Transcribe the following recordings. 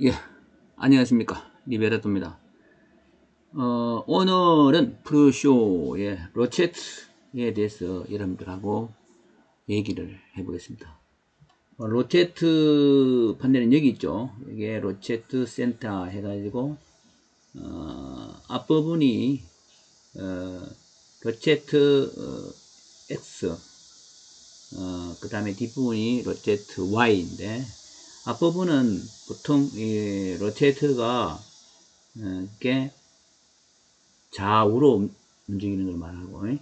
예, 안녕하십니까. 리베라토입니다. 오늘은 프로쇼의 로체트에 대해서 여러분들하고 얘기를 해보겠습니다. 로체트 판넬은 여기 있죠. 이게 로체트 센터 해가지고, 앞부분이, 로체트 X, 그 다음에 뒷부분이 로체트 Y인데, 앞부분은 보통 이 로체트가 이렇게 좌우로 움직이는 걸 말하고, 그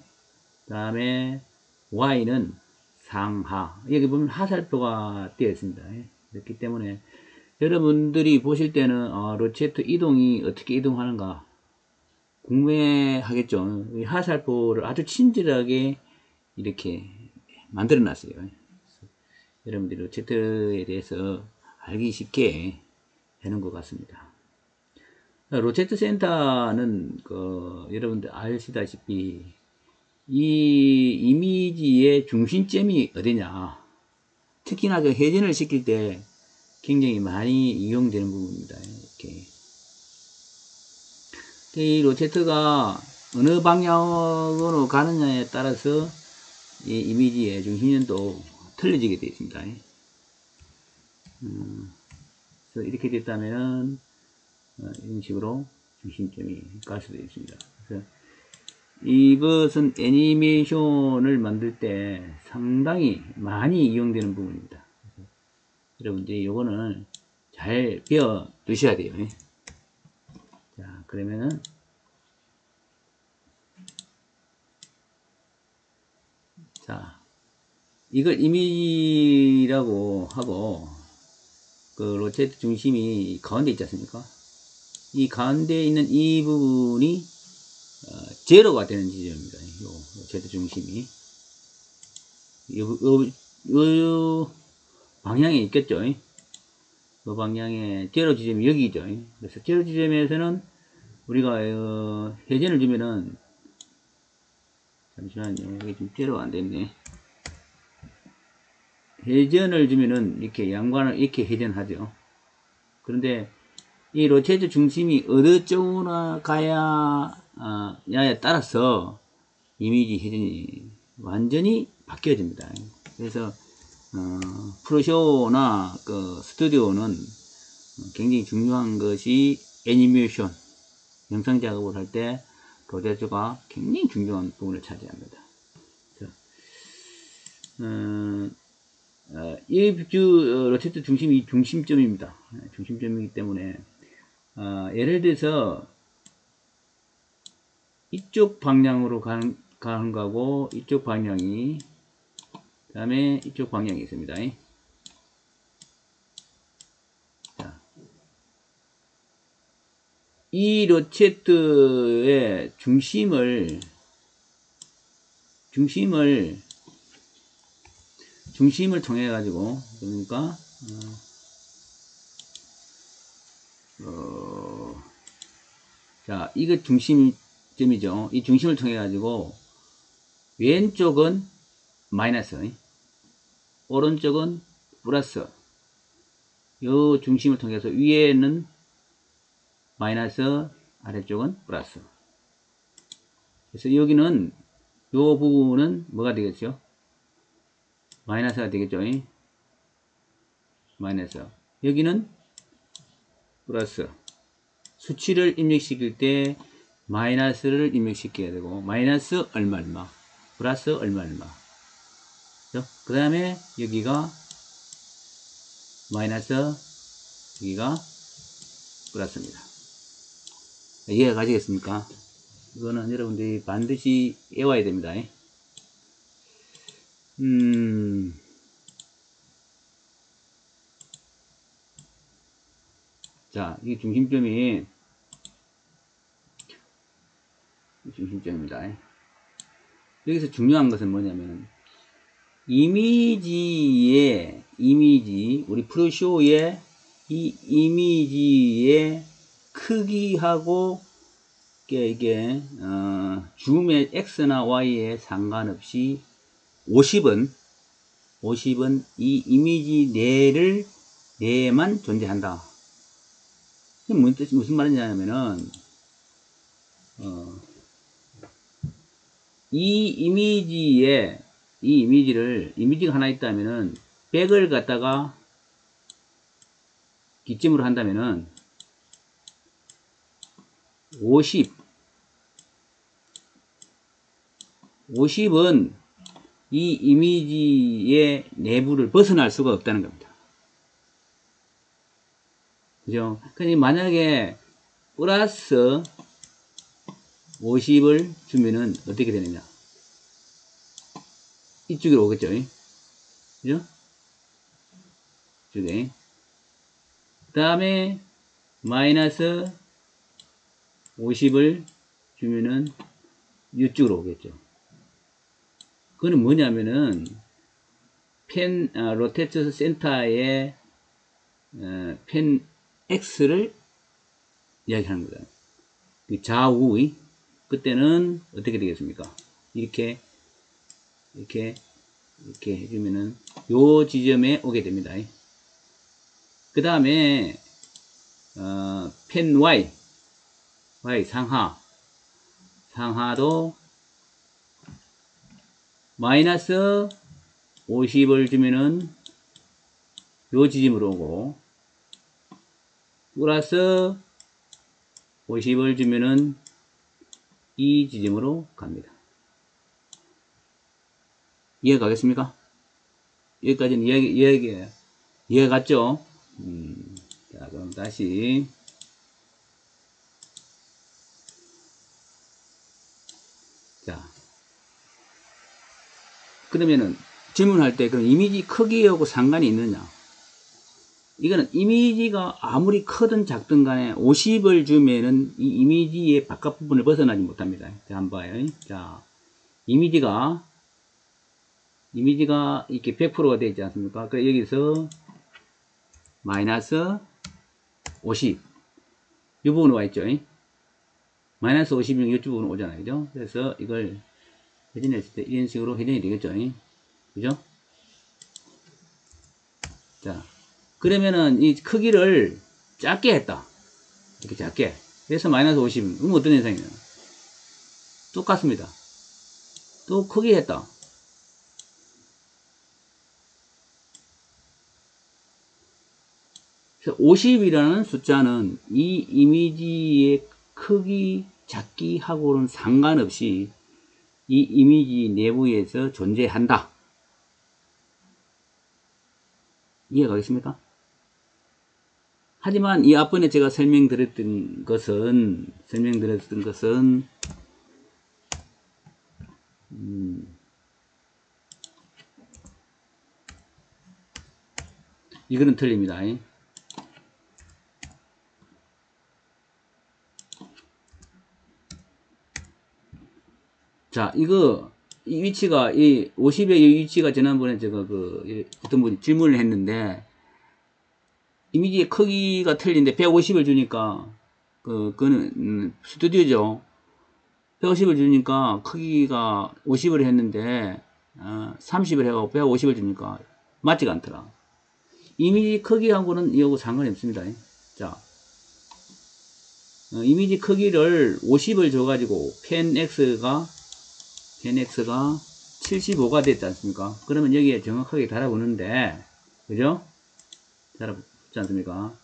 다음에 Y는 상하. 여기 보면 하살표가 되어 있습니다. 그렇기 때문에 여러분들이 보실 때는 로체트 이동이 어떻게 이동하는가 궁금해하겠죠. 이 하살표를 아주 친절하게 이렇게 만들어 놨어요. 여러분들이 로체트에 대해서 알기 쉽게 되는 것 같습니다. 로체트 센터는 여러분들 아시다시피 이 이미지의 중심점이 어디냐, 특히나 회전을 시킬 때 굉장히 많이 이용되는 부분입니다. 이렇게 이 로체트가 어느 방향으로 가느냐에 따라서 이 이미지의 중심점도 틀려지게 되어 있습니다. 그래서 이렇게 됐다면 이런 식으로 중심점이 갈 수도 있습니다. 그래서 이것은 애니메이션을 만들 때 상당히 많이 이용되는 부분입니다. 여러분들이 요거는 잘 배워 두셔야 돼요. 자, 그러면은 자, 이걸 이미지라고 하고 그 로체트 중심이 가운데 있지 않습니까? 이 가운데 있는 이 부분이 제로가 되는 지점입니다. 요 로체트 중심이 요 방향에 있겠죠. 그 방향에 제로 지점이 여기죠. 그래서 제로 지점에서는 우리가 회전을 주면은, 잠시만요, 이게 좀 제로가 안 됐네. 회전을 주면은 이렇게 양관을 이렇게 회전하죠. 그런데 이 로체트 중심이 어느 쪽으로 가야 야에 따라서 이미지 회전이 완전히 바뀌어집니다. 그래서 프로쇼나 그 스튜디오는 굉장히 중요한 것이 애니메이션, 영상 작업을 할 때 로체트가 굉장히 중요한 부분을 차지합니다. 이 로체트 중심이 중심점입니다. 중심점이기 때문에 예를 들어서 이쪽 방향으로 가는 거고 이쪽 방향이, 그 다음에 이쪽 방향이 있습니다. 자, 이 로체트의 중심을 통해 가지고, 그러니까 자, 이거 중심점이죠. 이 중심을 통해 가지고 왼쪽은 마이너스, 오른쪽은 플러스, 요 중심을 통해서 위에는 마이너스, 아래쪽은 플러스. 그래서 여기는 요 부분은 뭐가 되겠죠? 마이너스가 되겠죠? 마이너스. 여기는 플러스. 수치를 입력시킬 때 마이너스를 입력시켜야 되고, 마이너스 얼마 얼마, 플러스 얼마 얼마. 그 다음에 여기가 마이너스, 여기가 플러스입니다. 이해가 가시겠습니까? 이거는 여러분들이 반드시 외워야 됩니다. 자, 이 중심점입니다. 여기서 중요한 것은 뭐냐면, 우리 프로쇼의 이 이미지의 크기하고 이게 줌의 X나 Y에 상관없이 50은 이 이미지 내에만 존재한다. 무슨 말이냐면은, 이 이미지가 하나 있다면은, 100을 갖다가 기점으로 한다면은, 50은 이 이미지의 내부를 벗어날 수가 없다는 겁니다. 그죠? 근데 만약에 플러스 50을 주면은 어떻게 되느냐? 이쪽으로 오겠죠? 그죠? 이쪽에. 그 다음에 마이너스 50을 주면은 이쪽으로 오겠죠. 그거는 뭐냐면은 로테트 센터의 펜 X를 이야기하는 거다. 그 좌우의 그때는 어떻게 되겠습니까? 이렇게 해주면은 요 지점에 오게 됩니다. 그 다음에 펜 Y 상하도 마이너스 50을 주면은 요 지점으로 오고 플러스 50을 주면은 이 지점으로 갑니다. 이해 가겠습니까? 여기까지는 이해 갔죠? 자, 그럼 다시. 자. 그러면은 질문할 때 그럼 이미지 크기하고 상관이 있느냐? 이거는 이미지가 아무리 크든 작든 간에 50을 주면은 이 이미지의 바깥 부분을 벗어나지 못합니다. 자, 한번 봐요. 자, 이미지가 이렇게 100%가 되어 있지 않습니까? 그래서 여기서 마이너스 50. 이 부분으로 와 있죠. 마이너스 50이면 이쪽 부분 오잖아요. 그죠? 그래서 이걸 회전했을 때 이런 식으로 회전이 되겠죠. 그죠? 자, 그러면은 이 크기를 작게 했다. 이렇게 작게. 그래서 마이너스 50. 그럼 어떤 현상이냐? 똑같습니다. 또 크게 했다. 그래서 50이라는 숫자는 이 이미지의 크기, 작기 하고는 상관없이 이 이미지 내부에서 존재한다. 이해가 가겠습니까? 하지만 이 앞번에 제가 설명드렸던 것은 이거는 틀립니다. 자, 이 위치가, 이 50의 이 위치가 지난번에 제가 어떤 분이 질문을 했는데, 이미지의 크기가 틀린데 150을 주니까, 그거는, 스튜디오죠. 150을 주니까 크기가 50을 했는데, 30을 해가고 150을 주니까 맞지가 않더라. 이미지 크기하고는 이하고 상관이 없습니다. 자, 이미지 크기를 50을 줘가지고 펜 X가 75가 됐지 않습니까? 그러면 여기에 정확하게 달아보는데, 그죠? 달아보지 않습니까?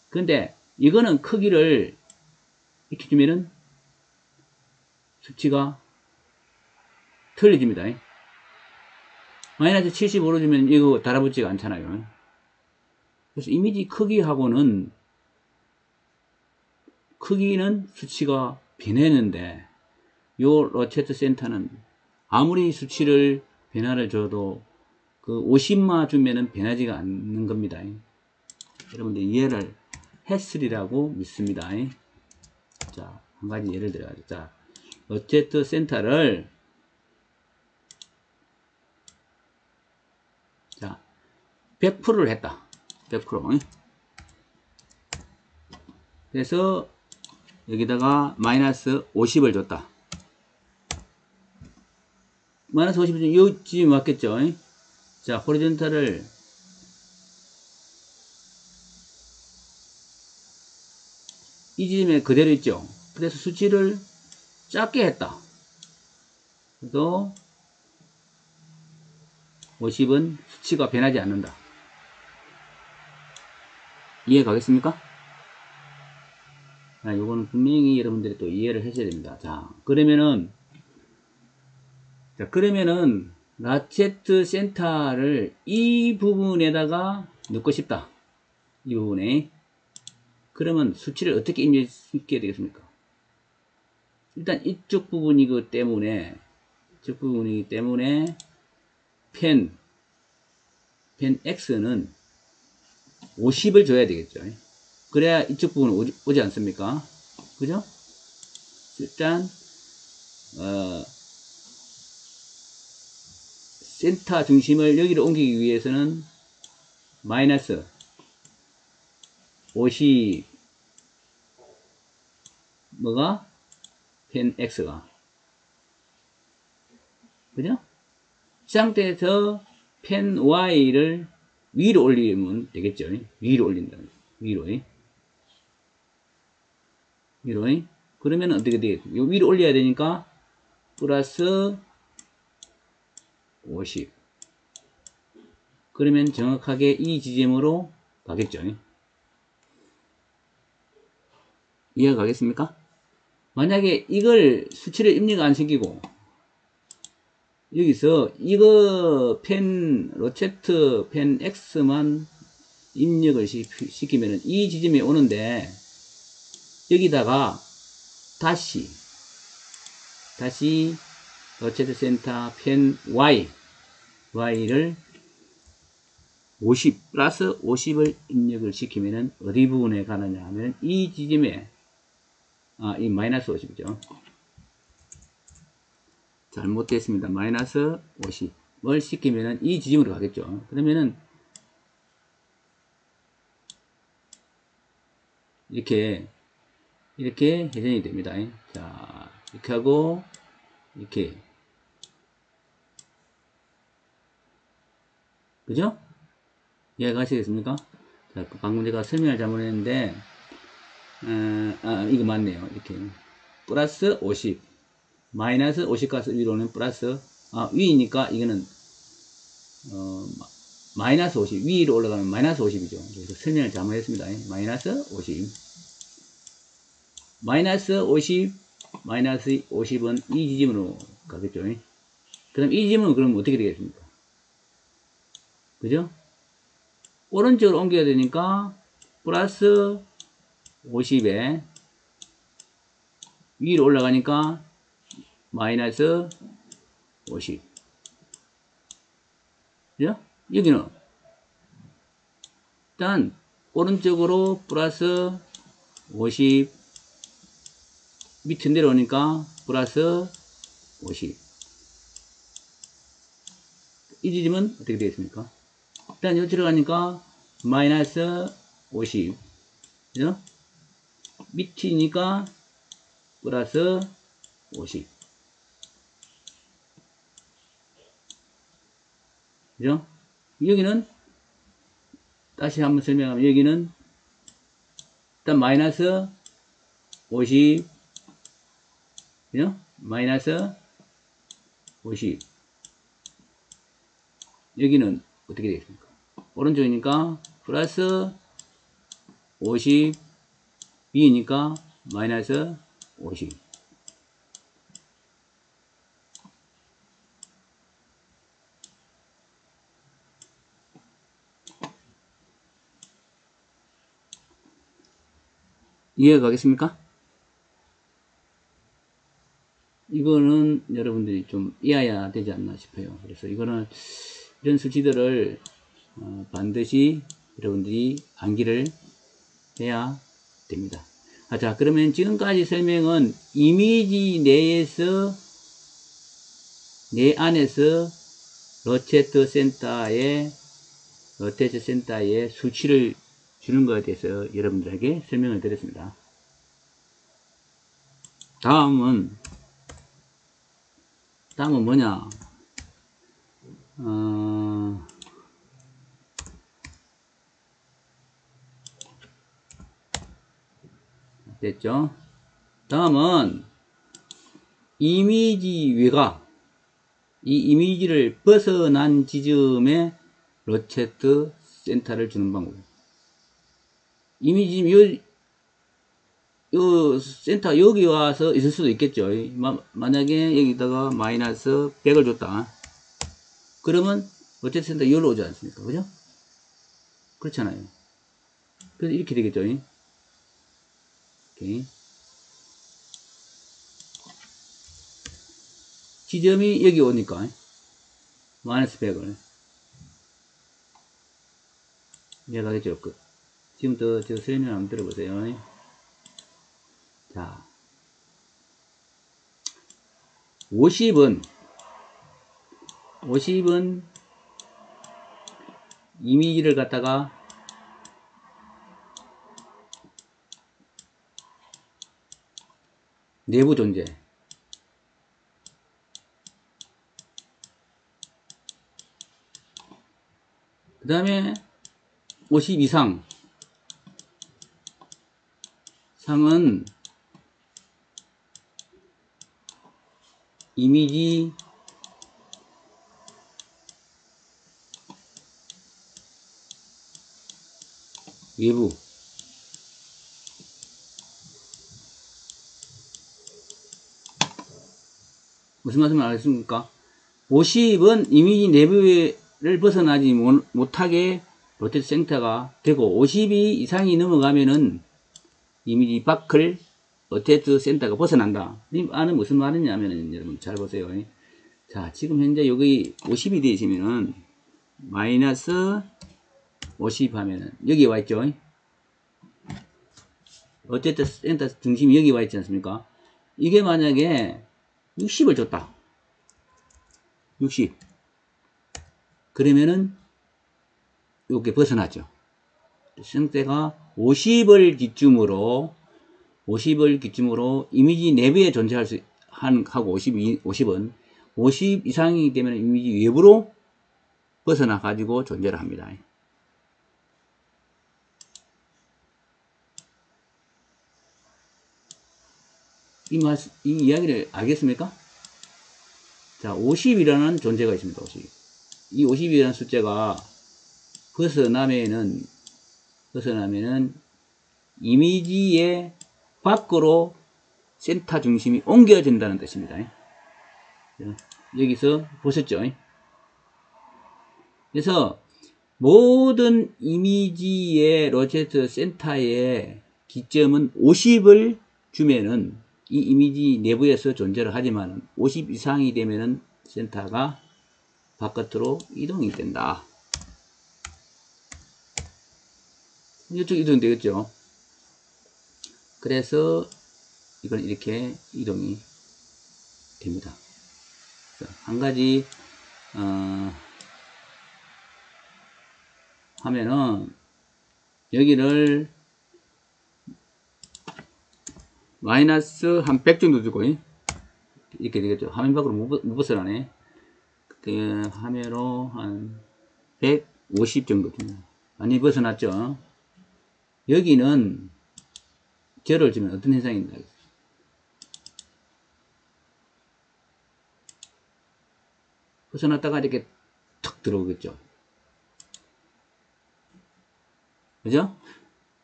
근데 이거는 크기를 이렇게 주면은 수치가 틀려집니다. 마이너스 75로 주면 이거 달아붙지가 않잖아요. 그래서 이미지 크기는 수치가 변했는데, 요 로체트 센터는 아무리 수치를 변화를 줘도 그 50마 주면은 변하지가 않는 겁니다. 여러분들 이해를 했으리라고 믿습니다. 자, 한 가지 예를 들어가죠. 자, 로체트 센터를 자, 100%를 했다. 100%. 그래서 여기다가 마이너스 50을 줬다. 마이너스 50을 주면 요쯤 맞겠죠? 자, 호리존탈을 이 지점에 그대로 있죠. 그래서 수치를 작게 했다. 그래서 50은 수치가 변하지 않는다. 이해 가겠습니까? 자, 요거는 분명히 여러분들이 또 이해를 하셔야 됩니다. 그러면은 라체트 센터를 이 부분에다가 넣고 싶다. 이 부분에. 그러면 수치를 어떻게 입력시켜야 되겠습니까? 일단 이쪽 부분이기 때문에 펜 X는 50을 줘야 되겠죠. 그래야 이쪽 부분은 오지 않습니까? 그죠? 일단 센터 중심을 여기로 옮기기 위해서는 마이너스 50 뭐가? 펜 X가 그죠? 이 상태에서 펜 Y를 위로 올리면 되겠죠. 위로 올린다. 위로. 그러면 어떻게 되겠죠? 위로 올려야 되니까 플러스 50. 그러면 정확하게 이 지점으로 가겠죠. 이해가 가겠습니까? 만약에 이걸 수치를 입력 안 시키고 여기서 이거 로체트 펜 X만 입력을 시키면은 이 지점에 오는데 여기다가 다시 로체트 센터 펜 Y를 50 플러스 50을 입력을 시키면은 어디 부분에 가느냐 하면 이 지점에 이 마이너스 50이죠. 잘못됐습니다. 마이너스 50을 시키면은 이 지점으로 가겠죠. 그러면은 이렇게 회전이 됩니다. 자, 이렇게 하고 이렇게 그죠? 이해가 가시겠습니까? 자, 방금 제가 설명을 잘못했는데 이거 맞네요. 이렇게 플러스 50 마이너스 50가서 위로는 플러스 위니까 이거는 마이너스 50 위로 올라가면 마이너스 50이죠. 그래서 설명을 잘못했습니다. 마이너스 50 마이너스 50은 이 지점으로 가겠죠. 그럼 이 지점은 그럼 어떻게 되겠습니까? 그죠? 오른쪽으로 옮겨야 되니까 플러스 50에 위로 올라가니까 마이너스 50 그죠? 여기는 일단 오른쪽으로 플러스 50 밑에 내려오니까 플러스 50 이 지점은 어떻게 되겠습니까? 일단 여기 들어가니까 마이너스 50 그죠? 밑이니까 플러스 50 그죠? 여기는 다시 한번 설명하면 여기는 일단 마이너스 50 그죠? 마이너스 50 여기는 어떻게 되겠습니까? 오른쪽이니까 플러스 50 위니까 마이너스 50 이해가 가겠습니까? 이거는 여러분들이 좀 이해해야 되지 않나 싶어요. 그래서 이거는 이런 수치들을 반드시 여러분들이 암기를 해야 됩니다. 자, 그러면 지금까지 설명은 이미지 내 안에서 로체트 센터의 수치를 주는 것에 대해서 여러분들에게 설명을 드렸습니다. 다음은 뭐냐? 됐죠? 다음은 이미지 외곽. 이 이미지를 벗어난 지점에 로체트 센터를 주는 방법. 이미지 요 센터 여기 와서 있을 수도 있겠죠. 만약에 여기다가 마이너스 100을 줬다. 그러면 로체트 센터 여기로 오지 않습니까? 그죠? 그렇잖아요. 그래서 이렇게 되겠죠. 오케이. 지점이 여기 오니까 마이너스 100을 이해가겠죠? 지금부터 저 설명 한번 들어보세요. 자, 50은 이미지를 갖다가 내부 존재, 그 다음에 50 이상 상은 이미지 외부, 무슨 말씀을 알겠습니까? 50은 이미지 내부를 벗어나지 못하게 로테트 센터가 되고 52 이상이 넘어가면은 이미지 밖을 로테트 센터가 벗어난다. 이 말은 무슨 말이냐면은 여러분 잘 보세요. 자, 지금 현재 여기 50이 되시면은 마이너스 50 하면은 여기 와 있죠. 로테트 센터 중심이 여기 와 있지 않습니까? 이게 만약에 60을 줬다. 60. 그러면은 이렇게 벗어나죠. 생태가 50을 기점으로 이미지 내부에 존재할 수 하고 50은 50 이상이기 때문에 이미지 외부로 벗어나 가지고 존재를 합니다. 이 이야기를 알겠습니까? 자, 50이라는 존재가 있습니다. 50. 이 50이라는 숫자가 벗어나면은 이미지의 밖으로 센터 중심이 옮겨진다는 뜻입니다. 여기서 보셨죠? 그래서 모든 이미지의 로체트 센터의 기점은 50을 주면은 이 이미지 내부에서 존재를 하지만 50 이상이 되면은 센터가 바깥으로 이동이 된다. 이쪽 이동 되겠죠. 그래서 이건 이렇게 이동이 됩니다. 한 가지 하면은 여기를 마이너스 한 100 정도 두고 이렇게 되겠죠. 화면 밖으로 못 벗어나네. 그 화면으로 한 150 정도 됩니다. 많이 벗어났죠. 여기는 절을 주면 어떤 현상이 있나. 벗어났다가 이렇게 툭 들어오겠죠. 그죠?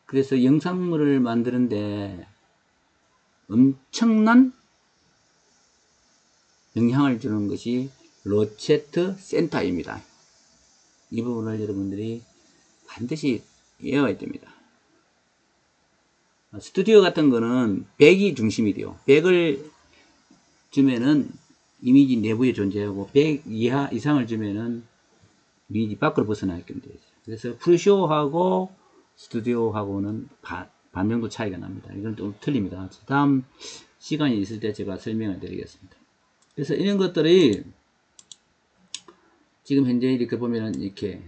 그래서 영상물을 만드는데 엄청난 영향을 주는 것이 로체트 센터입니다. 이 부분을 여러분들이 반드시 외워야 됩니다. 스튜디오 같은 거는 100이 중심이 돼요. 100을 주면은 이미지 내부에 존재하고 100 이하 이상을 주면은 이미지 밖으로 벗어나게 되죠. 그래서 프리쇼하고 스튜디오하고는 반 정도 차이가 납니다. 이건 좀 틀립니다. 다음 시간이 있을 때 제가 설명을 드리겠습니다. 그래서 이런 것들이 지금 현재 이렇게 보면은 이렇게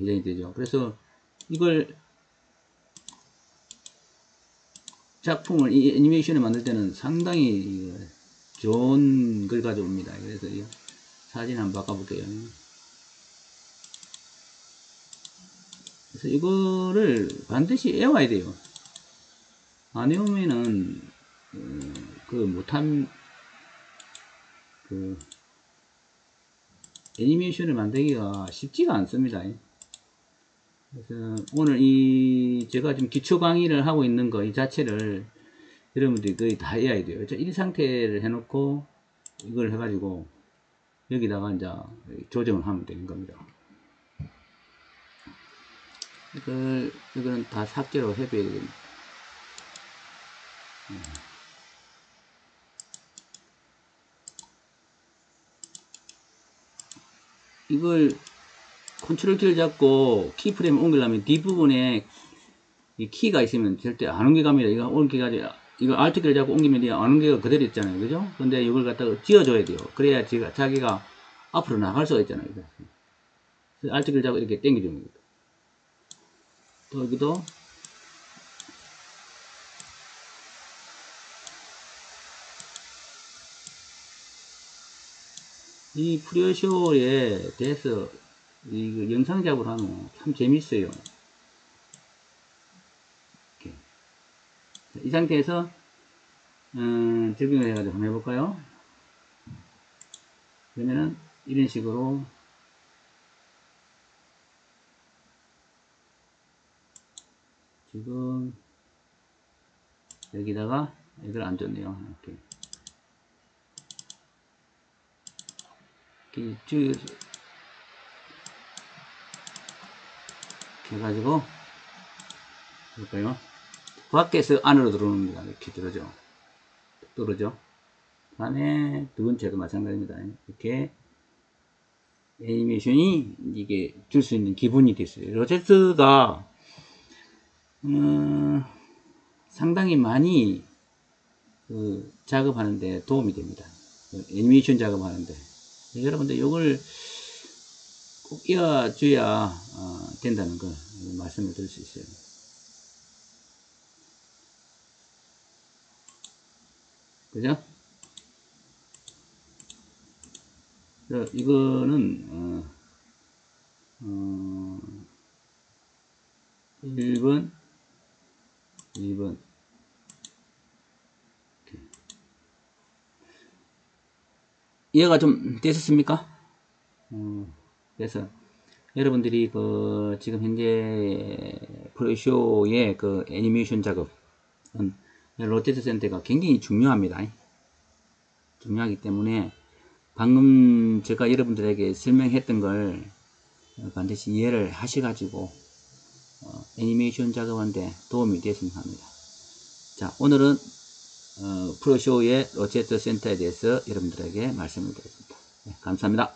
예정이 되죠. 그래서 이걸 작품을 이 애니메이션을 만들 때는 상당히 좋은 걸 가져옵니다. 그래서 이 사진 한번 바꿔볼게요. 그래서 이거를 반드시 외워야 돼요. 안 외우면은 그 못한 그 애니메이션을 만들기가 쉽지가 않습니다. 그래서 오늘 이 제가 지금 기초 강의를 하고 있는 거 이 자체를 여러분들이 거의 다 해야 돼요. 이 상태를 해놓고 이걸 해가지고 여기다가 이제 조정을 하면 되는 겁니다. 이거는 다 삭제로 해줘야 됩니다. 이걸 컨트롤 키를 잡고 키프레임 옮기려면 뒷부분에 이 키가 있으면 절대 안 옮겨갑니다. 이거 옮겨가지고 이거 알트 키를 잡고 옮기면 안 옮겨가 그대로 있잖아요. 그죠? 근데 이걸 갖다가 쥐어줘야 돼요. 그래야 자기가 앞으로 나갈 수가 있잖아요. 그래서 알트 키를 잡고 이렇게 당겨주는 겁니다. 또 여기도 이 프리쇼에 대해서 이 영상 작업을 하면 참 재밌어요. 이렇게. 이 상태에서 적용을 해가지고 한번 해볼까요? 그러면은 이런 식으로 지금 여기다가 이걸 안 줬네요. 이렇게 쭉 해가지고 볼까요? 밖에서 안으로 들어옵니다. 이렇게 들어오죠. 떨어져. 그 다음에 두 번째도 마찬가지입니다. 이렇게 애니메이션이 이게 줄 수 있는 기본이 됐어요. 로제트가 상당히 많이 작업하는데 도움이 됩니다. 애니메이션 작업하는데 여러분들 이걸 꼭 이어줘야 된다는 걸 말씀을 드릴 수 있어요. 그죠? 이거는 1번 2번 이해가 좀 되셨습니까? 그래서 여러분들이 지금 현재 프로쇼의 애니메이션 작업은 롯데트 센터가 굉장히 중요합니다. 중요하기 때문에 방금 제가 여러분들에게 설명했던 걸 반드시 이해를 하셔가지고 애니메이션 작업하는데 도움이 되었으면 합니다. 자, 오늘은 프로쇼의 로체트 센터에 대해서 여러분들에게 말씀을 드렸습니다. 네, 감사합니다.